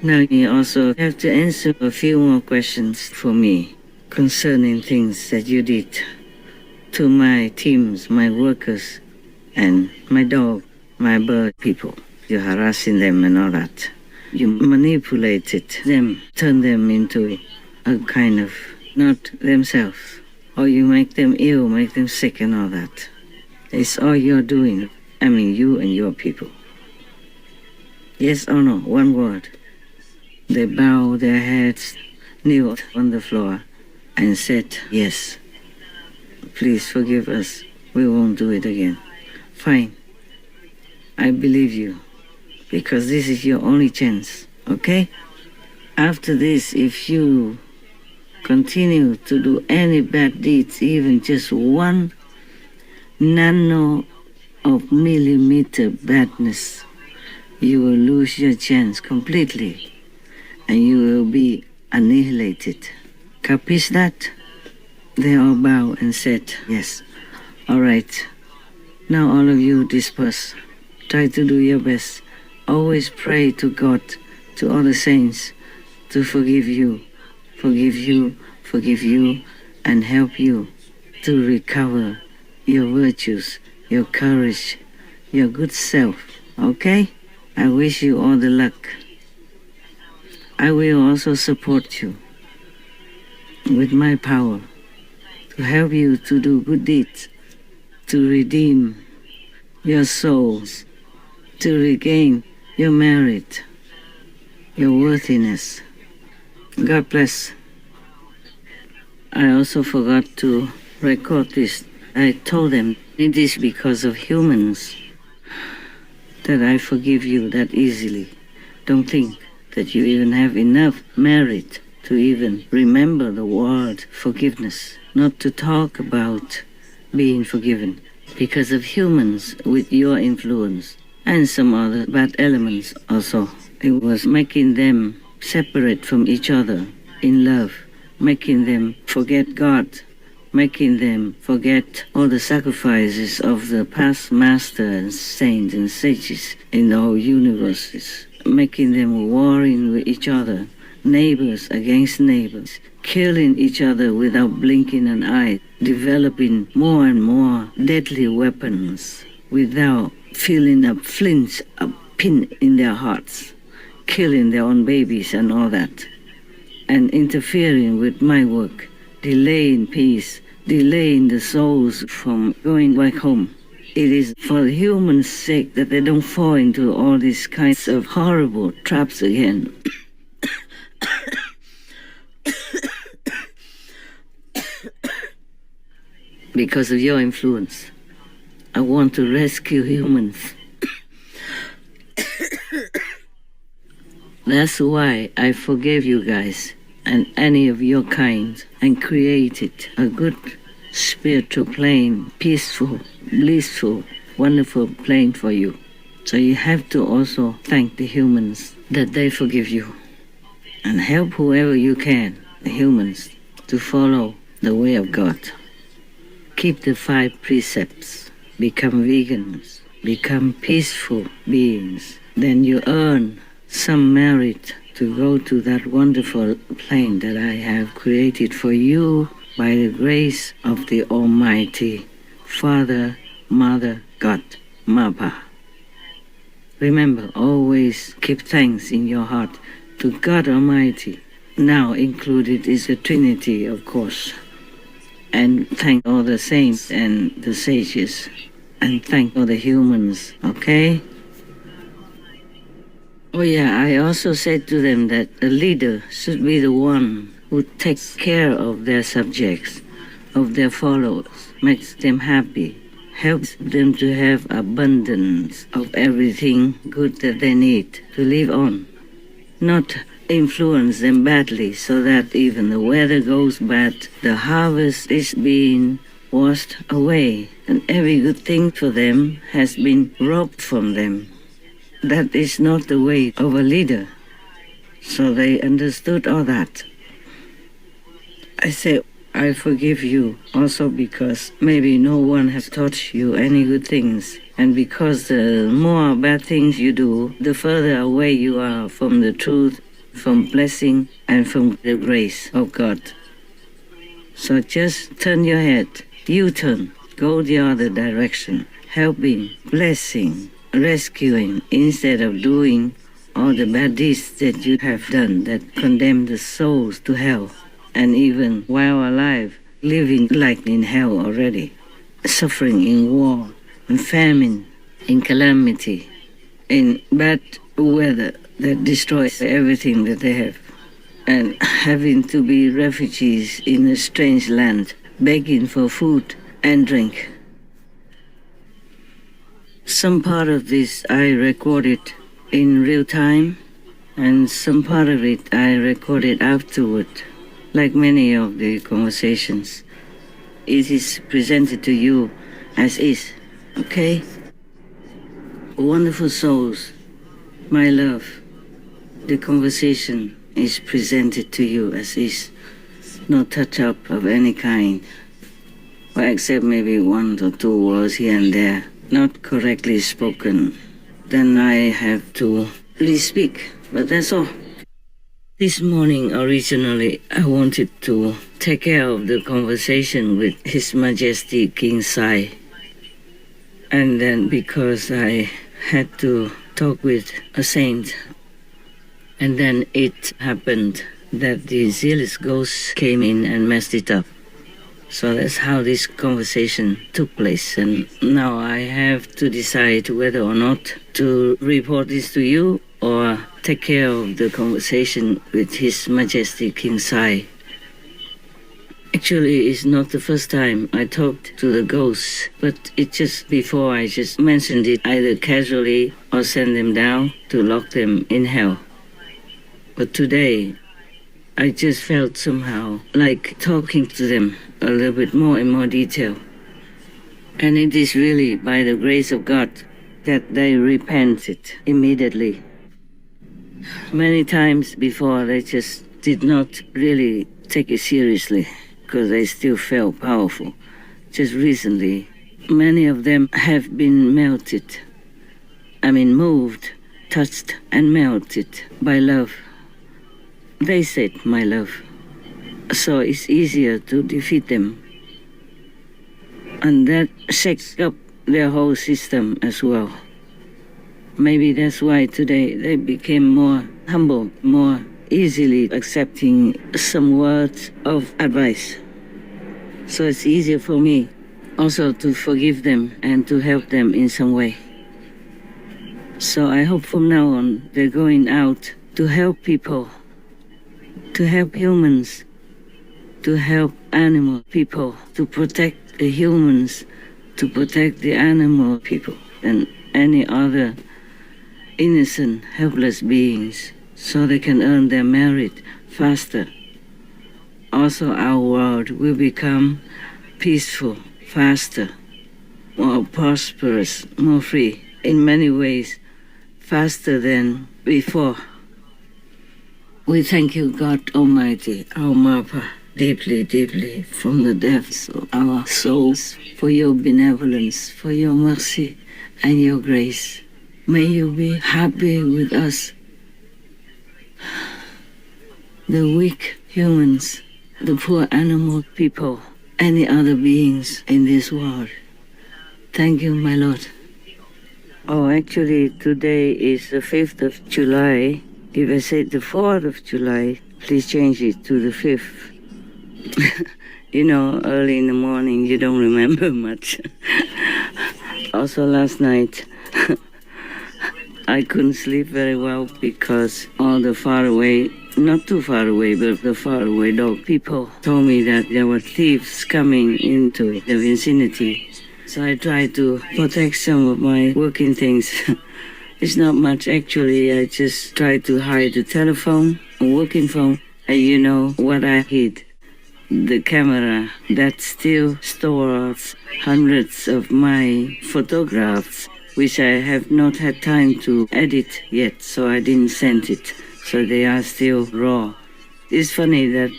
Now you also have to answer a few more questions for me concerning things that you did to my teams, my workers, and my dog, my bird people. You're harassing them and all that. You manipulated them, turned them into a kind of not themselves. Or you make them ill, make them sick and all that. It's all you're doing. I mean, you and your people. Yes or no? One word. They bowed their heads, kneeled on the floor, and said, yes. Please forgive us. We won't do it again. Fine. I believe you, because this is your only chance, okay? After this, if you continue to do any bad deeds, even just one nano of millimeter badness, you will lose your chance completely, and you will be annihilated. Capish that? They all bowed and said, yes. All right. Now all of you disperse. Try to do your best. Always pray to God, to all the saints, to forgive you, and help you to recover your virtues, your courage, your good self. Okay? I wish you all the luck. I will also support you with my power to help you to do good deeds, to redeem your souls, to regain your merit, your worthiness. God bless. I also forgot to record this. I told them it is because of humans that I forgive you that easily. Don't think that you even have enough merit to even remember the word forgiveness, not to talk about being forgiven. Because of humans with your influence and some other bad elements also. It was making them separate from each other in love, making them forget God, making them forget all the sacrifices of the past masters and saints and sages in the whole universes, making them warring with each other, neighbors against neighbors, killing each other without blinking an eye, developing more and more deadly weapons without feeling a flinch, a pin in their hearts, killing their own babies and all that, and interfering with my work, delaying peace, delaying the souls from going back home. It is for the humans' sake that they don't fall into all these kinds of horrible traps again. Because of your influence, I want to rescue humans. That's why I forgave you guys and any of your kind and created a good spiritual plane, peaceful, blissful, wonderful plane for you. So you have to also thank the humans that they forgive you and help whoever you can, the humans, to follow the way of God. Keep the 5 precepts, become vegans, become peaceful beings. Then you earn some merit to go to that wonderful plane that I have created for you by the grace of the Almighty Father, Mother, God, Mapa. Remember, always keep thanks in your heart to God Almighty. Now included is the Trinity, of course. And thank all the saints and the sages. And thank all the humans, okay? Oh yeah, I also said to them that a leader should be the one who takes care of their subjects, of their followers, makes them happy, helps them to have abundance of everything good that they need to live on. Not influence them badly so that even the weather goes bad, the harvest is being washed away, and every good thing for them has been robbed from them. That is not the way of a leader. So they understood all that. I said, I forgive you also because maybe no one has taught you any good things. And because the more bad things you do, the further away you are from the truth from blessing and from the grace of God. So just turn your head, U-turn, go the other direction, helping, blessing, rescuing, instead of doing all the bad deeds that you have done that condemn the souls to hell, and even while alive, living like in hell already, suffering in war, in famine, in calamity, in bad weather that destroys everything that they have, and having to be refugees in a strange land, begging for food and drink. Some part of this I recorded in real time, and some part of it I recorded afterward, like many of the conversations. It is presented to you as is, okay? Wonderful souls, my love, the conversation is presented to you as is. No touch-up of any kind, well, except maybe 1 or 2 words here and there, not correctly spoken. Then I have to re-speak, but that's all. This morning, originally, I wanted to take care of the conversation with His Majesty King Sai. And then because I had to talk with a saint, and then it happened that the Zealous Ghosts came in and messed it up. So that's how this conversation took place. And now I have to decide whether or not to report this to you or take care of the conversation with His Majesty King Sai. Actually, it's not the first time I talked to the ghosts, but it just before I just mentioned it either casually or send them down to lock them in hell. But today, I just felt somehow like talking to them a little bit more in more detail. And it is really by the grace of God that they repented immediately. Many times before, they just did not really take it seriously because they still felt powerful. Just recently, many of them have been moved, touched and melted by love. They said, my love. So it's easier to defeat them. And that shakes up their whole system as well. Maybe that's why today they became more humble, more easily accepting some words of advice. So it's easier for me also to forgive them and to help them in some way. So I hope from now on they're going out to help people, to help humans, to help animal people, to protect the humans, to protect the animal people and any other innocent, helpless beings, so they can earn their merit faster. Also, our world will become peaceful, faster, more prosperous, more free, in many ways, faster than before. We thank you, God Almighty, our Mapa, deeply, deeply, from the depths of our souls, for your benevolence, for your mercy and your grace. May you be happy with us, the weak humans, the poor animal people, any other beings in this world. Thank you, my Lord. Oh, actually, today is the 5th of July. If I say the 4th of July, please change it to the 5th. You know, early in the morning, you don't remember much. Also, last night, I couldn't sleep very well because all the faraway, not too far away, but the faraway dog people told me that there were thieves coming into the vicinity. So I tried to protect some of my working things. It's not much actually, I just tried to hide the telephone, a working phone, and you know what I hid? The camera that still stores hundreds of my photographs, which I have not had time to edit yet, so I didn't send it. So they are still raw. It's funny that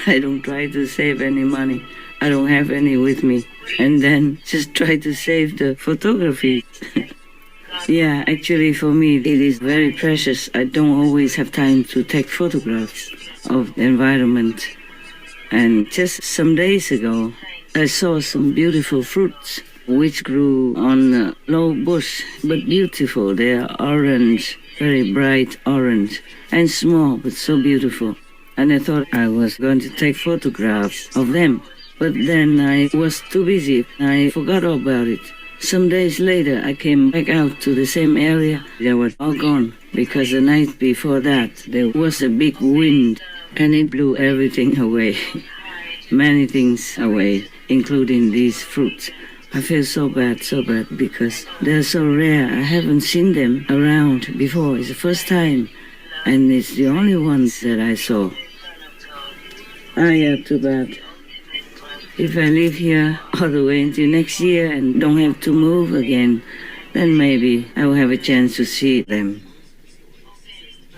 I don't try to save any money. I don't have any with me. And then just try to save the photography. Yeah, actually for me it is very precious. I don't always have time to take photographs of the environment. And just some days ago, I saw some beautiful fruits which grew on a low bush, but beautiful. They are orange, very bright orange, and small, but so beautiful. And I thought I was going to take photographs of them. But then I was too busy. I forgot about it. Some days later, I came back out to the same area. They were all gone because the night before that, there was a big wind and it blew everything away. Many things away, including these fruits. I feel so bad because they're so rare. I haven't seen them around before. It's the first time. And it's the only ones that I saw. Yeah, too bad. If I live here all the way until next year and don't have to move again, then maybe I will have a chance to see them.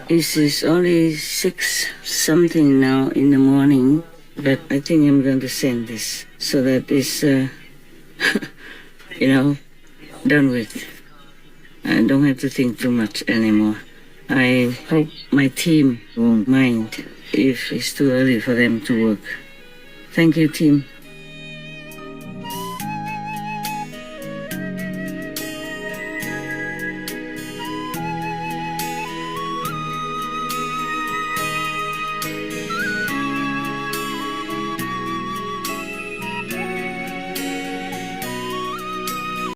It is only 6 something now in the morning, but I think I'm going to send this so that it's, done with. I don't have to think too much anymore. I hope my team won't mind if it's too early for them to work. Thank you, team.